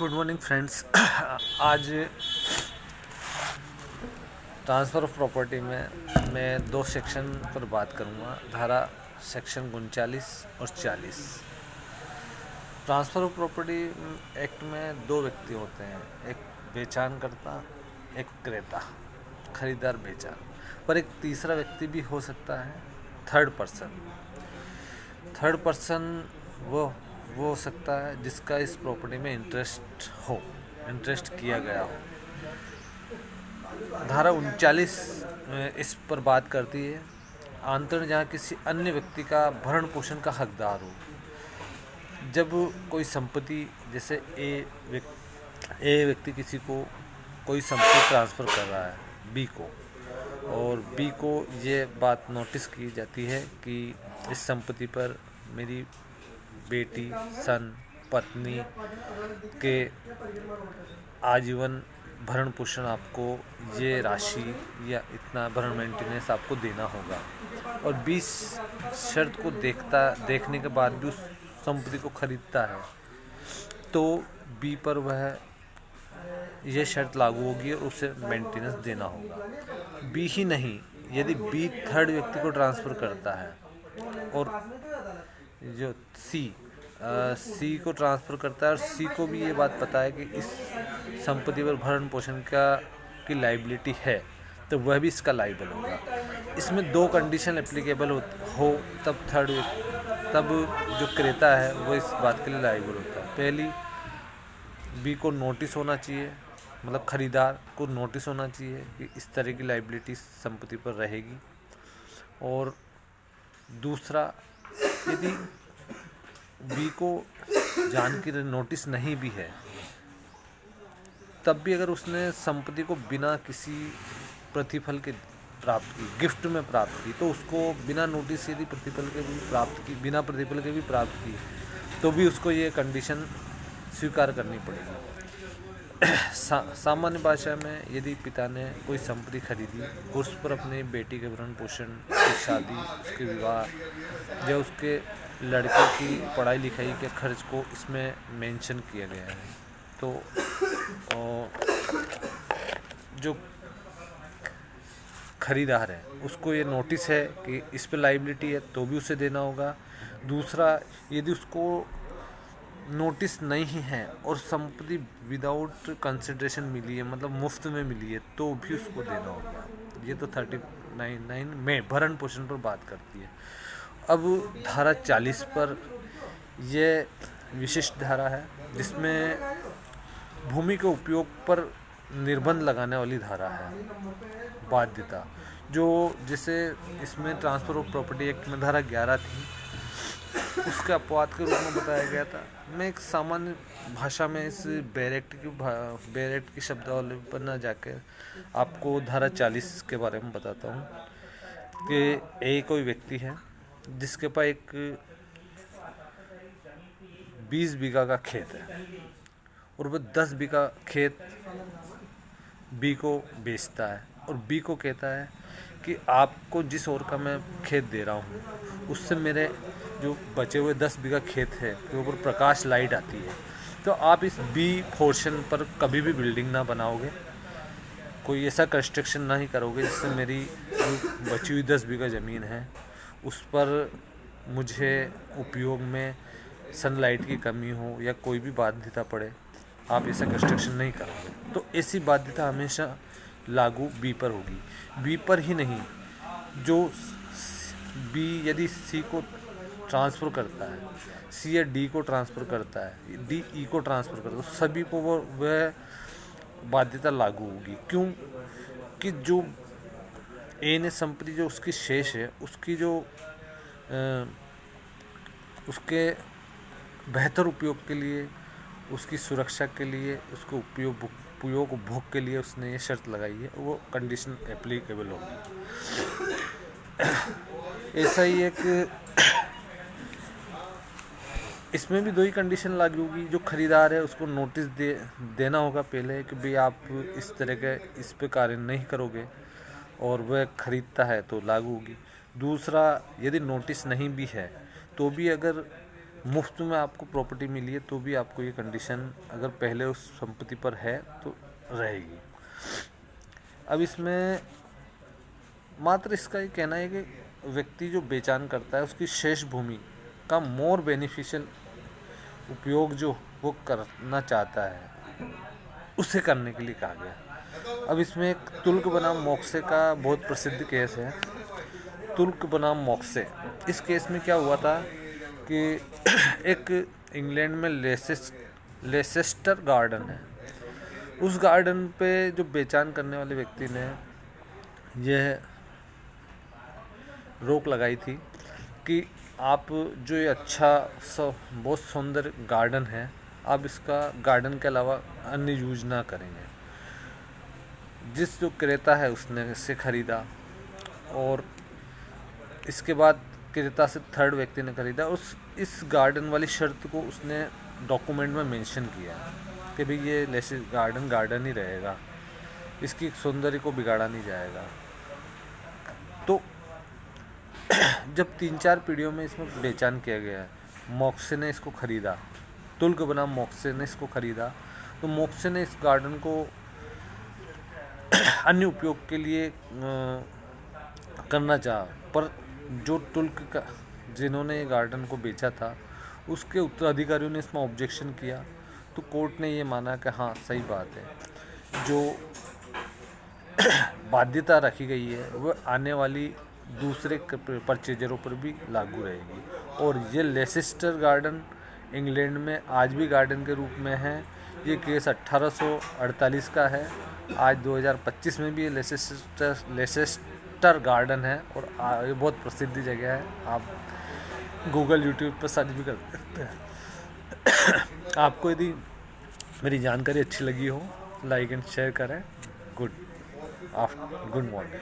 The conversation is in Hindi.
Good morning friends. आज ट्रांसफ़र ऑफ प्रॉपर्टी में मैं दो सेक्शन पर बात करूंगा, धारा सेक्शन 39 और 40। ट्रांसफ़र ऑफ प्रॉपर्टी एक्ट में दो व्यक्ति होते हैं, एक बेचान करता, एक क्रेता, खरीदार बेचान, पर एक तीसरा व्यक्ति भी हो सकता है, थर्ड पर्सन वो हो सकता है जिसका इस प्रॉपर्टी में इंटरेस्ट किया गया हो। धारा 39 इस पर बात करती है, आंतरण जहाँ किसी अन्य व्यक्ति का भरण पोषण का हकदार हो। जब कोई संपत्ति, जैसे ए व्यक्ति किसी को कोई संपत्ति ट्रांसफ़र कर रहा है बी को, और बी को ये बात नोटिस की जाती है कि इस संपत्ति पर मेरी बेटी, सन, पत्नी के आजीवन भरण पोषण आपको ये राशि या इतना भरण मेंटेनेंस आपको देना होगा, और 20 शर्त को देखने के बाद भी उस संपत्ति को खरीदता है, तो बी पर वह यह शर्त लागू होगी और उसे मेंटेनेंस देना होगा। बी ही नहीं, यदि बी थर्ड व्यक्ति को ट्रांसफ़र करता है और जो सी को ट्रांसफ़र करता है और सी को भी ये बात पता है कि इस संपत्ति पर भरण पोषण की लाइबिलिटी है, तो वह भी इसका लाइबल होगा। इसमें दो कंडीशन एप्लीकेबल हो तब जो क्रेता है वो इस बात के लिए लाइबल होता है। पहली, बी को नोटिस होना चाहिए, मतलब खरीदार को नोटिस होना चाहिए कि इस तरह की लाइबिलिटी संपत्ति पर रहेगी। और दूसरा, यदि बी को जान की नोटिस नहीं भी है, तब भी अगर उसने संपत्ति को बिना किसी प्रतिफल के प्राप्त की, गिफ्ट में प्राप्त की, तो उसको बिना नोटिस यदि बिना प्रतिफल के भी प्राप्त की, तो भी उसको ये कंडीशन स्वीकार करनी पड़ेगी। सामान्य भाषा में, यदि पिता ने कोई संपत्ति खरीदी और उस पर अपने बेटी के भरण पोषण, की शादी, उसके विवाह या उसके लड़के की पढ़ाई लिखाई के खर्च को इसमें मेंशन किया गया है, तो जो खरीदार है उसको ये नोटिस है कि इस पे लाइबिलिटी है, तो भी उसे देना होगा। दूसरा, यदि उसको नोटिस नहीं है और संपत्ति विदाउट कंसिडरेशन मिली है, मतलब मुफ्त में मिली है, तो भी उसको देना होगा। ये तो 39 में भरण पोषण पर बात करती है। अब धारा 40 पर यह विशिष्ट धारा है, जिसमें भूमि के उपयोग पर निर्बंध लगाने वाली धारा है, बाध्यता, जो जिसे इसमें ट्रांसफ़र ऑफ प्रॉपर्टी एक्ट में धारा 11 थी, उसके अपवाद के रूप में बताया गया था। मैं एक सामान्य भाषा में इस बैरेक्ट की शब्दावली पर न जाकर आपको धारा 40 के बारे में बताता हूँ कि कोई व्यक्ति है जिसके पास एक 20 बीघा का खेत है और वह 10 बीघा खेत बी को बेचता है, और बी को कहता है कि आपको जिस ओर का मैं खेत दे रहा हूँ उससे मेरे जो बचे हुए 10 बीघा खेत है के ऊपर प्रकाश लाइट आती है, तो आप इस बी पोर्शन पर कभी भी बिल्डिंग ना बनाओगे, कोई ऐसा कंस्ट्रक्शन ना ही करोगे जिससे मेरी जो बची हुई 10 बीघा ज़मीन है उस पर मुझे उपयोग में सनलाइट की कमी हो या कोई भी बाध्यता पड़े, आप ऐसा कंस्ट्रक्शन नहीं करोगे। तो ऐसी बाध्यता हमेशा लागू बी पर होगी। बी पर ही नहीं, जो बी यदि सी को ट्रांसफ़र करता है, सी या डी को ट्रांसफ़र करता है, डी ई को ट्रांसफ़र करता है, तो सभी को वह बाध्यता लागू होगी। क्यों? कि जो ए ने संपत्ति जो उसकी शेष है, उसकी जो उसके बेहतर उपयोग के लिए, उसकी सुरक्षा के लिए, उसको उपयोग भोग के लिए उसने ये शर्त लगाई है, वो कंडीशन एप्लीकेबल होगी। ऐसा ही एक इसमें भी दो ही कंडीशन लागू होगी। जो खरीदार है उसको नोटिस देना होगा पहले कि भाई आप इस तरह के इस पे कार्य नहीं करोगे, और वह खरीदता है तो लागू होगी। दूसरा, यदि नोटिस नहीं भी है तो भी अगर मुफ्त में आपको प्रॉपर्टी मिली है तो भी आपको ये कंडीशन अगर पहले उस संपत्ति पर है तो रहेगी। अब इसमें मात्र इसका ये कहना है कि व्यक्ति जो बेचान करता है उसकी शेष भूमि का मोर बेनिफिशियल उपयोग जो वो करना चाहता है उसे करने के लिए कहा गया। अब इसमें एक तुल्क बनाम मोक्से का बहुत प्रसिद्ध केस है। तुल्क बनाम मोक्से, इस केस में क्या हुआ था कि एक इंग्लैंड में लेसेस्टर गार्डन है, उस गार्डन पे जो बेचान करने वाले व्यक्ति ने यह रोक लगाई थी कि आप जो ये अच्छा बहुत सुंदर गार्डन है, आप इसका गार्डन के अलावा अन्य यूज ना करेंगे। जिस जो क्रेता है उसने इसे खरीदा और इसके बाद क्रेता से थर्ड व्यक्ति ने खरीदा। इस गार्डन वाली शर्त को उसने डॉक्यूमेंट में मेंशन किया कि भाई ये लेसे गार्डन ही रहेगा, इसकी सौंदर्य को बिगाड़ा नहीं जाएगा। तो जब 3-4 पीढ़ियों में इसमें बेचान किया गया है, मोक्से ने इसको खरीदा, तुल्क बनाम मोक्से ने इसको खरीदा, तो मोक्से ने इस गार्डन को अन्य उपयोग के लिए करना चाहा, पर जो तुल्क का जिन्होंने ये गार्डन को बेचा था उसके उत्तराधिकारियों ने इसमें ऑब्जेक्शन किया। तो कोर्ट ने ये माना कि हाँ सही बात है, जो बाध्यता रखी गई है वह आने वाली दूसरे परचेजरों पर भी लागू रहेगी। और ये लेसेस्टर गार्डन इंग्लैंड में आज भी गार्डन के रूप में है। ये केस 1848 का है। आज 2025 में भी ये लेसेस्टर गार्डन है और ये बहुत प्रसिद्ध जगह है। आप गूगल यूट्यूब पर सर्च भी कर सकते हैं। आपको यदि मेरी जानकारी अच्छी लगी हो लाइक एंड शेयर करें। Good morning.